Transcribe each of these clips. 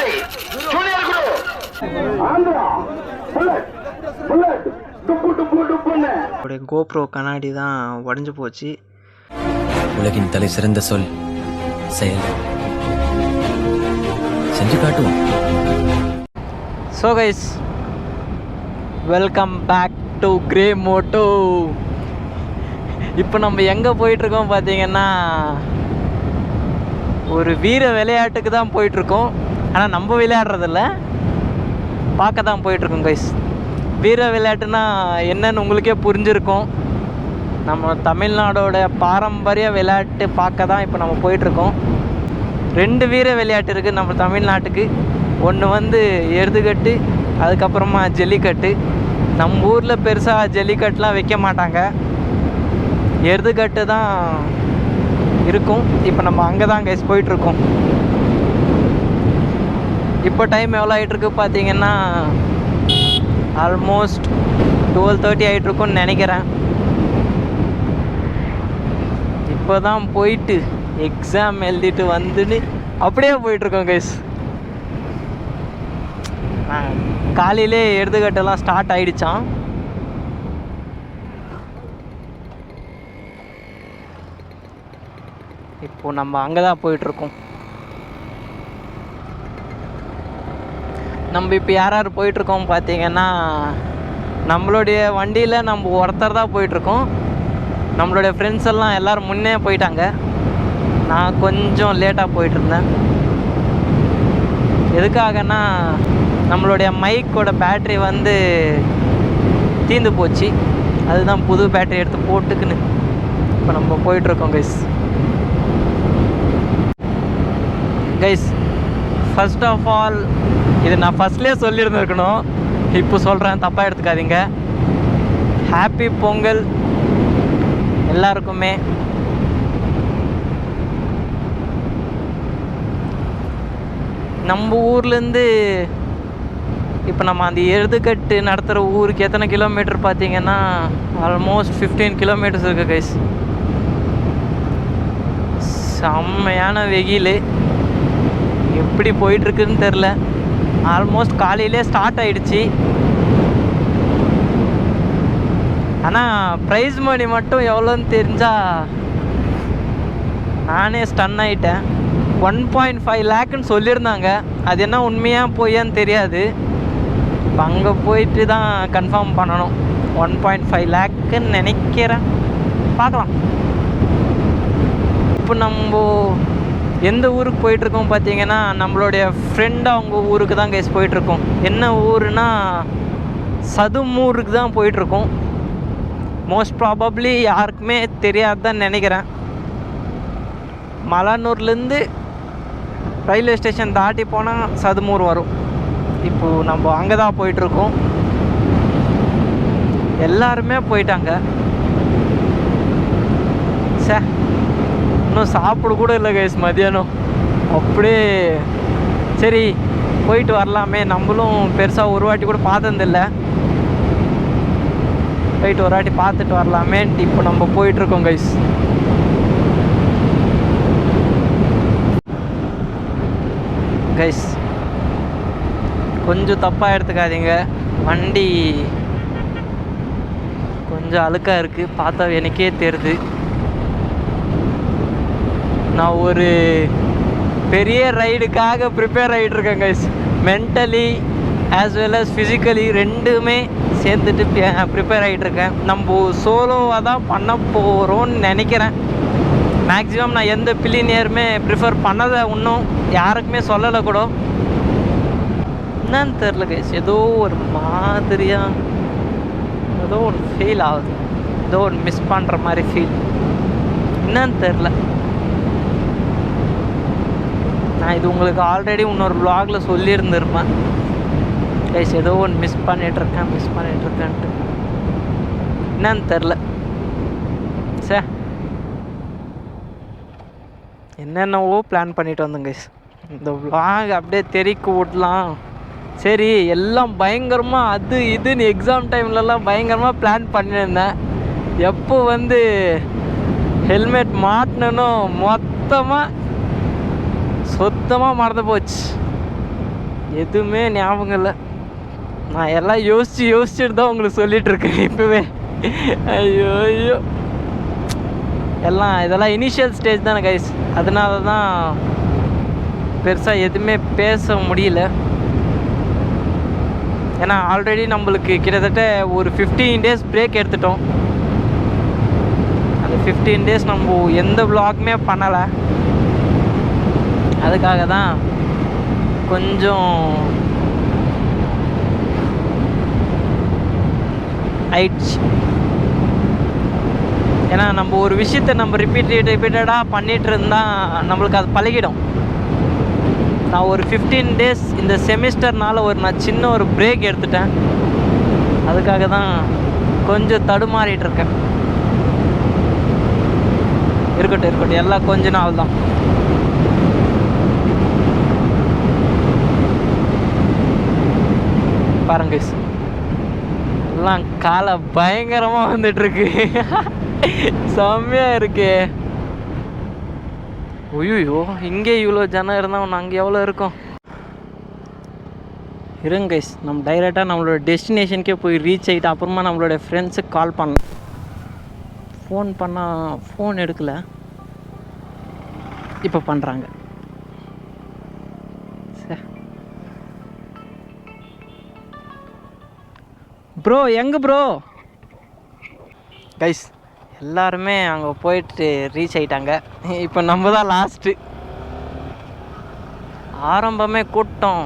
கண்ணாடி ஜூனியர் குரு Andhra bullet bullet டுப்பு டுப்பு டுப்புன்னு கோப்ரோ கண்ணாடி தான் உடஞ்சு போச்சு. உலகின் தலை சிறந்த சொல் செயல். செஞ்சு காட்டுவோம். So guys, welcome back to Grey Moto. இப்போ நம்ம எங்கே போயிட்டுருக்கோம் பார்த்தீங்கன்னா, ஒரு வீர விளையாட்டுக்கு தான் போயிட்டுருக்கோம். ஆனால் நம்ம விளையாடுறதில்ல, பார்க்க தான் போயிட்டுருக்கோம் கைஸ். வீர விளையாட்டுனா என்னன்னு உங்களுக்கே புரிஞ்சிருக்கும். நம்ம தமிழ்நாடோட பாரம்பரிய விளையாட்டு பார்க்க தான் இப்போ நம்ம போயிட்டுருக்கோம். 2 வீர விளையாட்டு இருக்குது நம்ம தமிழ்நாட்டுக்கு. ஒன்று வந்து எருதுகட்டு, அதுக்கப்புறமா ஜல்லிக்கட்டு. நம்ம ஊரில் பெருசாக ஜல்லிக்கட்டுலாம் வைக்க மாட்டாங்க, எருதுகட்டு தான் இருக்கும். இப்போ நம்ம அங்கே தான் கைஸ் போயிட்டுருக்கோம். இப்போ டைம் எவ்வளோ ஆகிட்டுருக்கு பார்த்தீங்கன்னா, ஆல்மோஸ்ட் 12:30 ஆகிட்டுருக்குன்னு நினைக்கிறேன். இப்போ தான் போயிட்டு எக்ஸாம் எழுதிட்டு வந்துட்டு அப்படியே போயிட்டுருக்கோம் கைஸ். காலையிலே எடுத்துக்கட்டெல்லாம் ஸ்டார்ட் ஆகிடுச்சான். இப்போது நம்ம அங்கே தான் போயிட்டுருக்கோம். நம்ம இப்போ யார் யார் போயிட்டுருக்கோம் பார்த்தீங்கன்னா, நம்மளுடைய வண்டியில் நம்ம ஒருத்தர் தான் போயிட்டுருக்கோம். நம்மளுடைய ஃப்ரெண்ட்ஸ் எல்லாம் எல்லோரும் முன்னே போயிட்டாங்க. நான் கொஞ்சம் லேட்டாக போயிட்டுருந்தேன். எதுக்காகனா, நம்மளுடைய மைக்கோட பேட்ரி வந்து தீர்ந்து போச்சு. அதுதான் புது பேட்ரி எடுத்து போட்டுக்குன்னு இப்போ நம்ம போயிட்டுருக்கோம் கைஸ். ஃபர்ஸ்ட் ஆஃப் ஆல், இது நான் ஃபஸ்ட்லேயே சொல்லியிருந்துருக்கணும், இப்போ சொல்கிறேன், தப்பாக எடுத்துக்காதீங்க. ஹாப்பி பொங்கல் எல்லாருக்குமே. நம்ம ஊர்லேருந்து இப்போ நம்ம அந்த எருதுக்கட்டு நடத்துகிற ஊருக்கு எத்தனை கிலோமீட்டர் பார்த்தீங்கன்னா, ஆல்மோஸ்ட் 15 கிலோமீட்டர்ஸ் இருக்குது கைஸ். செம்மையான வெயில், எப்படி போயிட்டுருக்குன்னு தெரில. ஆல்மோஸ்ட் காலையிலே ஸ்டார்ட் ஆகிடுச்சி. ஆனால் ப்ரைஸ் மணி மட்டும் எவ்வளோன்னு தெரிஞ்சால் நானே ஸ்டன் ஆகிட்டேன். 1.5 லேக்குன்னு சொல்லியிருந்தாங்க. அது என்ன உண்மையாக போயான்னு தெரியாது. இப்போ அங்கே போயிட்டு தான் கன்ஃபார்ம் பண்ணணும். 1.5 லேக்குன்னு நினைக்கிறேன், பார்க்கலாம். இப்போ நம்ம எந்த ஊருக்கு போயிட்டுருக்கோம் பார்த்தீங்கன்னா, நம்மளுடைய ஃப்ரெண்டு அவங்க ஊருக்கு தான் கைஸ் போயிட்டுருக்கோம். என்ன ஊருனா, சதுமூருக்கு தான் போயிட்டுருக்கோம். மோஸ்ட் ப்ராபப்ளி யாருக்குமே தெரியாது தான் நினைக்கிறேன். மலனூர்லேருந்து ரயில்வே ஸ்டேஷன் தாண்டி போனால் சதுமூர் வரும். இப்போது நம்ம அங்கே தான் போயிட்டுருக்கோம். எல்லாருமே போயிட்டாங்க. இன்னும் சாப்பிட கூட இல்லை கைஸ் மதியானம். அப்படியே சரி போயிட்டு வரலாமே, நம்மளும் பெருசாக ஒரு வாட்டி கூட பார்த்ததில்ல, போயிட்டு ஒரு வாட்டி பார்த்துட்டு வரலாமேன்ட்டு இப்போ நம்ம போயிட்டுருக்கோம் கைஸ். கொஞ்சம் தப்பாக எடுத்துக்காதீங்க, வண்டி கொஞ்சம் அழுக்காக இருக்குது, பார்த்தா எனக்கே தெரியுது. நான் ஒரு பெரிய ரைடுக்காக ப்ரிப்பேர் ஆகிட்டுருக்கேன் guys. Mentally as well as physically ரெண்டுமே சேர்ந்துட்டு ப்ரிப்பேர் ஆகிட்டுருக்கேன். நம்ம சோலோவாக தான் பண்ண போகிறோன்னு நினைக்கிறேன். மேக்ஸிமம் நான் எந்த பில்லினியருமே ப்ரிஃபர் பண்ணதை இன்னும் யாருக்குமே சொல்லலை கூட. என்னன்னு தெரில கைஸ், ஏதோ ஒரு மாதிரியாக ஏதோ ஒரு ஃபீல் ஆகுது. ஏதோ ஒரு மிஸ் பண்ணுற மாதிரி ஃபீல். என்னன்னு தெரில. நான் இது உங்களுக்கு ஆல்ரெடி இன்னொரு வ்ளாகில் சொல்லியிருந்துருப்பேன் கைஸ். ஏதோ ஒன்று மிஸ் பண்ணிகிட்ருக்கேன்ட்டு என்னன்னு தெரில. என்னென்னவோ பிளான் பண்ணிட்டு வந்தேன் கைஸ். இந்த வ்ளாக் அப்படியே தெறிக்க விடலாம். சரி, எல்லாம் பயங்கரமாக அது இதுன்னு எக்ஸாம் டைம்லலாம் பயங்கரமாக பிளான் பண்ணியிருந்தேன். எப்போ வந்து ஹெல்மெட் மாட்டினோ சுத்தமாக மறந்து போச்சு. எதுவுமே ஞாபகம் இல்லை. நான் எல்லாம் யோசிச்சுட்டு தான் உங்களுக்கு சொல்லிகிட்ருக்கேன் இப்போவே. ஐயோ ஐயோ, இதெல்லாம் இனிஷியல் ஸ்டேஜ் தானே கைஸ், அதனால தான் பெருசாக எதுவுமே பேச முடியல. ஏன்னா ஆல்ரெடி நம்மளுக்கு கிட்டத்தட்ட ஒரு 15 days பிரேக் எடுத்துட்டோம். அந்த 15 days நம்ம எந்த vlogமே பண்ணலை. அதுக்காக தான் கொஞ்சம் ஆயிடுச்சு. ஏன்னா நம்ம ஒரு விஷயத்தை நம்ம ரிப்பீட்டடாக பண்ணிகிட்டு இருந்தால் நம்மளுக்கு அது பழகிடும். நான் ஒரு 15 days இந்த செமிஸ்டர்னால் நான் சின்ன ஒரு பிரேக் எடுத்துட்டேன். அதுக்காக தான் கொஞ்சம் தடுமாறிட்டு இருக்கேன். இருக்கட்டும், எல்லாம் கொஞ்ச நாள் தான். பாருங்க எல்லாம் காலை பயங்கரமாக வந்துட்டுருக்கு. செம்மையாக இருக்கு. ஐயோ, இங்கே இவ்வளோ ஜனம் இருந்தால் அங்கே எவ்வளோ இருக்கும். இருங்க கைஸ், நம்ம டைரெக்டாக நம்மளோட டெஸ்டினேஷனுக்கே போய் ரீச் ஆகிட்டு அப்புறமா நம்மளோட ஃப்ரெண்ட்ஸுக்கு கால் பண்ணலாம். ஃபோன் பண்ணால் ஃபோன் எடுக்கலை, இப்போ பண்ணுறாங்க. ப்ரோ எங்கே ப்ரோ? கைஸ் எல்லாருமே அங்கே போயிட்டு ரீச் ஆகிட்டாங்க. இப்போ நம்ம தான் லாஸ்ட்டு. ஆரம்பமே கூட்டம்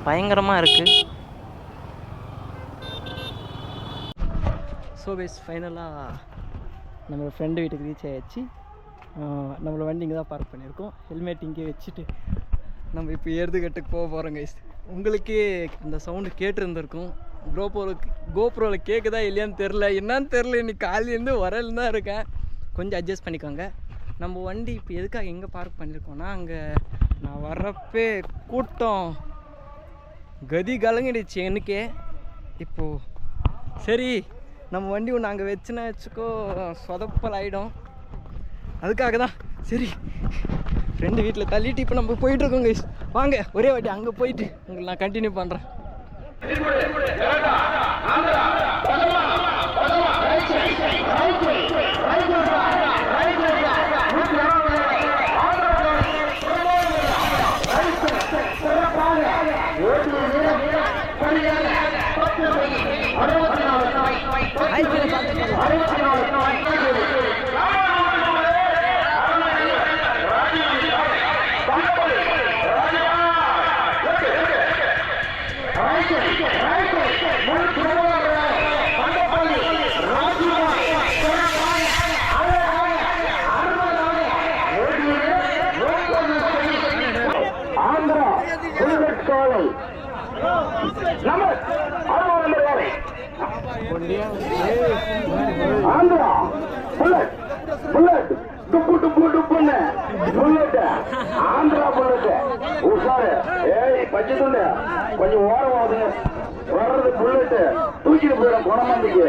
பயங்கரமாக இருக்குது. ஸோ கைஸ் ஃபைனலாக நம்ம ஃப்ரெண்டு வீட்டுக்கு ரீச் ஆகிடுச்சு. நம்மளோட வண்டி இங்கே தான் பார்க் பண்ணியிருக்கோம். ஹெல்மெட் இங்கே வச்சுட்டு நம்ம இப்போ ஏறுதுகட்டுக்கு போக போகிறோம் கைஸ். உங்களுக்கே அந்த சவுண்டு கேட்டுருந்துருக்கும். கோப்ரோவில் கேட்குதா இல்லையான்னு தெரில, என்னான்னு தெரில. இன்னைக்கு காலையிலேருந்து வரல தான் இருக்கேன். கொஞ்சம் அட்ஜஸ்ட் பண்ணிக்கோங்க. நம்ம வண்டி இப்போ எதுக்காக எங்கே பார்க் பண்ணியிருக்கோன்னா, அங்கே நான் வர்றப்பே கூட்டம் கதி கலங்கிடுச்சு எனக்கே. இப்போது சரி நம்ம வண்டி ஒன்று அங்கே வச்சுக்கோ சொதப்பல் ஆகிடும். அதுக்காக தான் சரி ஃப்ரெண்டு வீட்டில் தள்ளிட்டு இப்போ நம்ம போயிட்டுருக்கோங்க. வாங்க ஒரே வாட்டி அங்கே போயிட்டு உங்களுக்கு நான் கண்டினியூ பண்ணுறேன். ஆந்திரா புல்லட் புல்லட் டுப்பு டுப்பு டுப்புன்னு புல்லட் ஆந்திரா புல்லட் உஷாரு. ஏய் பச்சை துண்டு கொஞ்சம் ஓரமாகுது வர்றது. புல்லட் தூக்கிட்டு போயிடும் குணமந்திக்கு.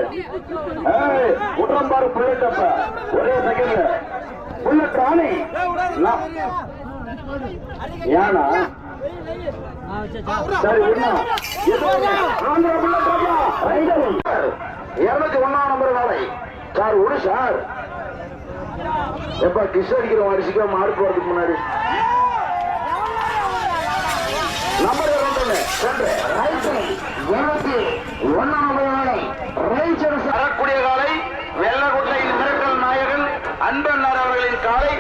ஏய் குற்றம் பாரு புல்லட். அப்ப ஒரே செகண்ட்ல புல்லட் ராணி ஏனா சரி ஆந்திரா புல்லட் 201 நம்பர் காலை சார். விடு சார். எப்ப கிஸ் அடிக்கிறோம் அரிசிக்கா மாடு போறதுக்கு முன்னாடி நம்பர் 201 நம்பர் காலை வரக்கூடிய காலை வெள்ளக்குட்டையில் மிரட்டல் நாயகன் அன்பன்னார் அவர்களின் காலை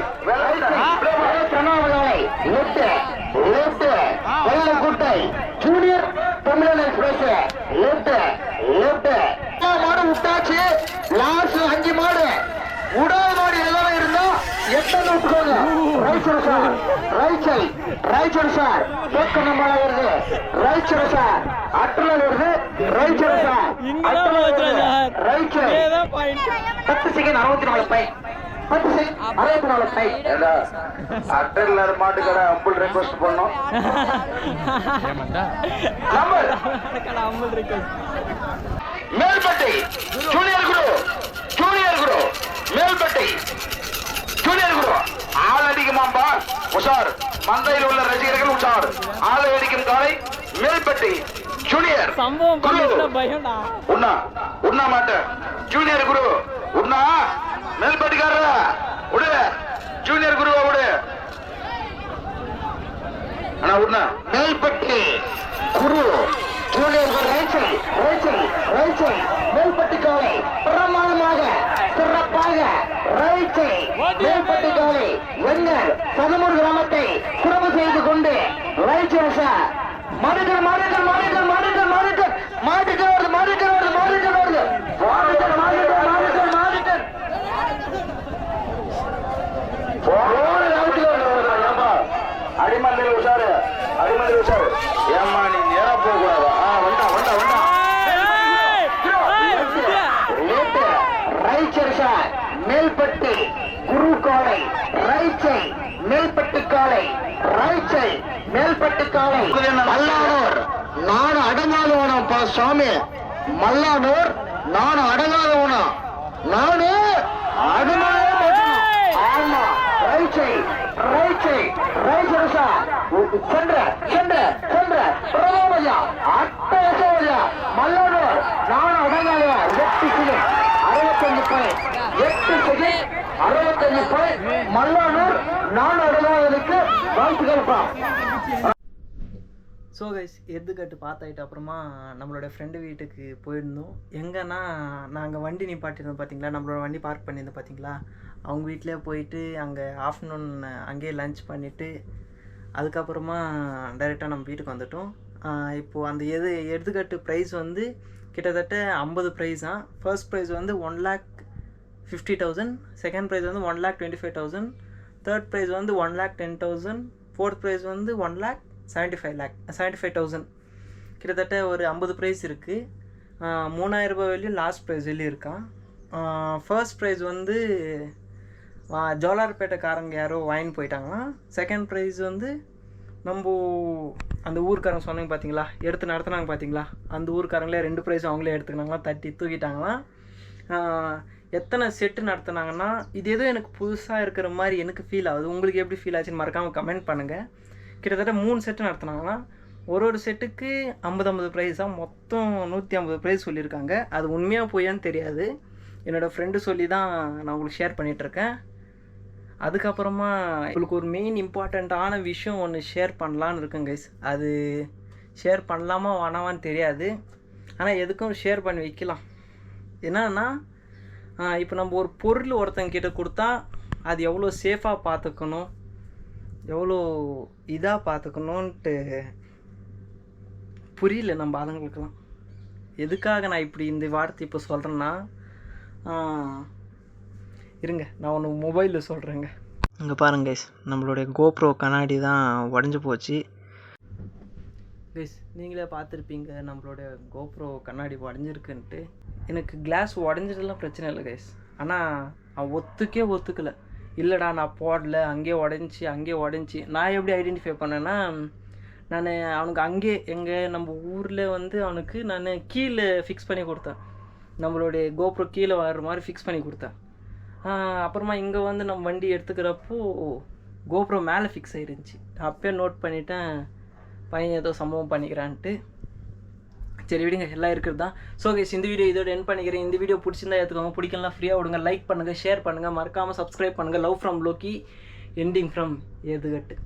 வெள்ளக்குட்டை ஜூனியர் தமிழன் எக்ஸ்பிரஸ் மாடு விட்டாச்சு. லாஸ்ட் 5 மாடு உடாத மாடு எல்லாம் இருந்தா 8 விட்டுக்கோங்க. ரைச்சர் சார் கேட்க நம்மள வருது. ரைச்சர் சார் அட்டல் வருது. ரைச்சர் சார் ரைச்சர் 10 செகண்ட் 64 பை 10 செகண்ட் 64 பை. அட்டல் மாட்டுக்கடை அம்புல் ரெக்வெஸ்ட் பண்ணோம். நம்பர் அம்புல் ரெக்வெஸ்ட் மேல்பட்டி ஜூனியர் குரு மேல்பட்டி ஜூனியர் குரு ஆள் அடிக்குமாம்பா உஷார். மந்தையில் உள்ள ரசிகர்கள் உஷார். ஆளை அடிக்கும் காலை மேல்பட்டி ஜூனியர் குரு உண்ணா உண்ணா மாட்டேன். ஜூனியர் குரு உண்ணா மேல்பட்டிக்காரர விடு. ஜூனியர் குருவா விடு. ஆனா உண்ணா மேல்பட்டி குரு ஜூனியர் குரு ரைச்சல் மேல்பட்டி காலை பிரமாணமாக சிறப்பாக ரைச்சல் மேல்பட்டி காலை வெங்கர் 13 கிராமத்தை குறவு செய்து கொண்டு ரைச்சல் சார் மாடுகள் அடிமந்தில் உஷாரு ஏம்மா நீ நேரா போக கூடாது. வண்டா ரைச்சர் சார் மேல்பட்டி குரு காலை ரைச்சை மேல்பட்டி காலை ரைச்சை மேல்பட்டி காலை மல்லானூர் நான் அடங்காதவனம் பா சுவாமி. மல்லானூர் நான் அடங்காதவனம். நானு அடங்காத ஆமா ரைச்சை ரைச்சர் சார் சென்ற பிரபோஜா அட்டோஜா மல்லானூர் நான் அடங்காதவன் 8 second 65 point 8 second 65 point Mallanur நான் அடங்காதவனுக்கு வாழ்த்துக்கள்ப்பா. ஸோ கைஸ் எதுக்கட்டு பார்த்தாயிட்டு அப்புறமா நம்மளோட ஃப்ரெண்டு வீட்டுக்கு போயிருந்தோம். எங்கன்னா நாங்கள் வண்டி நிப்பாட்டியிருந்தோம் பார்த்தீங்களா, நம்மளோட வண்டி பார்க் பண்ணியிருந்தோம் பார்த்தீங்களா, அவங்க வீட்டிலே போயிட்டு அங்கே ஆஃப்டர்நூன் அங்கேயே லன்ச் பண்ணிவிட்டு அதுக்கப்புறமா டைரெக்டாக நம்ம வீட்டுக்கு வந்துட்டோம். இப்போது அந்த எடுத்துக்கட்டு ப்ரைஸ் வந்து கிட்டத்தட்ட 50 ப்ரைஸ் தான். ஃபர்ஸ்ட் ப்ரைஸ் வந்து 1,50,000, செகண்ட் ப்ரைஸ் வந்து 1,25,000, தேர்ட் ப்ரைஸ் வந்து 1,10,000, ஃபோர்த் ப்ரைஸ் வந்து 1,75,000. கிட்டத்தட்ட ஒரு 50 ப்ரைஸ் இருக்குது. 3,000 ரூபாய் வெளியும் லாஸ்ட் ப்ரைஸ் வெளியும் இருக்கான். ஃபர்ஸ்ட் ப்ரைஸ் வந்து ஜோலார்பேட்டைக்காரங்க யாரோ வாங்கின்னு போயிட்டாங்களாம். செகண்ட் ப்ரைஸ் வந்து நம்ம அந்த ஊருக்காரங்க சொன்னாங்க பார்த்தீங்களா, எடுத்து நடத்துனாங்க பார்த்தீங்களா, அந்த ஊருக்காரங்களே 2 ப்ரைஸ் அவங்களே எடுத்துக்கினாங்களாம், தட்டி தூக்கிட்டாங்களாம். எத்தனை செட்டு நடத்துனாங்கன்னா இது ஏதோ எனக்கு புதுசாக இருக்கிற மாதிரி எனக்கு ஃபீல் ஆகுது. உங்களுக்கு எப்படி ஃபீல் ஆச்சுன்னு மறக்காமல் கமெண்ட் பண்ணுங்கள். கிட்டத்தட்ட 3 செட்டு நடத்துனாங்கன்னா ஒரு செட்டுக்கு 50 ப்ரைஸாக மொத்தம் 150 ப்ரைஸ் சொல்லியிருக்காங்க. அது உண்மையாக போயான்னு தெரியாது, என்னோடய ஃப்ரெண்டு சொல்லி தான் நான் உங்களுக்கு ஷேர் பண்ணிகிட்ருக்கேன். அதுக்கப்புறமா உங்களுக்கு ஒரு மெயின் இம்பார்ட்டண்ட்டான விஷயம் ஒன்று ஷேர் பண்ணலான்னு இருக்கேன் கைஸ். அது ஷேர் பண்ணலாமா வேணாமான்னு தெரியாது, ஆனால் எதுக்கும் ஷேர் பண்ணி வைக்கலாம். என்னன்னா இப்போ நம்ம ஒரு பொருள் ஒருத்தங்கிட்ட கொடுத்தா அது எவ்வளோ சேஃபாக பார்த்துக்கணும், எவ்வளோ இதாக பார்த்துக்கணுன்ட்டு புரியல நம்ம ஆளுங்களுக்கெல்லாம். எதுக்காக நான் இப்படி இந்த வார்த்தை இப்போ சொல்கிறேன்னா, இருங்க நான் ஒன்று மொபைலில் சொல்கிறேங்க. இங்கே பாருங்க கைஸ், நம்மளுடைய கோப்ரோ கண்ணாடி தான் உடஞ்சி போச்சு கைஸ். நீங்களே பார்த்துருப்பீங்க நம்மளோட கோப்ரோ கண்ணாடி உடஞ்சிருக்குன்ட்டு. எனக்கு கிளாஸ் உடஞ்சதெல்லாம் பிரச்சனை இல்லை கைஸ், ஆனால் அவன் ஒத்துக்கலை. இல்லைடா நான் போடல, அங்கேயே உடஞ்சி. நான் எப்படி ஐடென்டிஃபை பண்ணேன்னா, நான் அவனுக்கு அங்கே நம்ம ஊரில் வந்து அவனுக்கு நான் கீழே ஃபிக்ஸ் பண்ணி கொடுத்தேன். நம்மளுடைய கோப்ரோ கீழே வர்ற மாதிரி ஃபிக்ஸ் பண்ணி கொடுத்தேன். அப்புறமா இங்கே வந்து நம்ம வண்டி எடுத்துக்கிறப்போ கோப்ரோ மேலே ஃபிக்ஸ் ஆகிருந்துச்சி. அப்போயே நோட் பண்ணிட்டேன் பையன் ஏதோ சம்பவம் பண்ணிக்கிறான்ட்டு. சரி விடுங்க, எல்லாம் இருக்கிறது தான். ஸோ கைஸ் இந்த வீடியோ இதோட எண்ட் பண்ணிக்கிறேன். இந்த வீடியோ பிடிச்சிருந்தா எடுத்துக்கோங்க, பிடிக்கலாம் ஃப்ரீயாக விடுங்க, லைக் பண்ணுங்கள், ஷேர் பண்ணுங்கள், மறக்காமல் சப்ஸ்கிரைப் பண்ணுங்கள். Love from Lokki, ending from ஏதுகட்டு.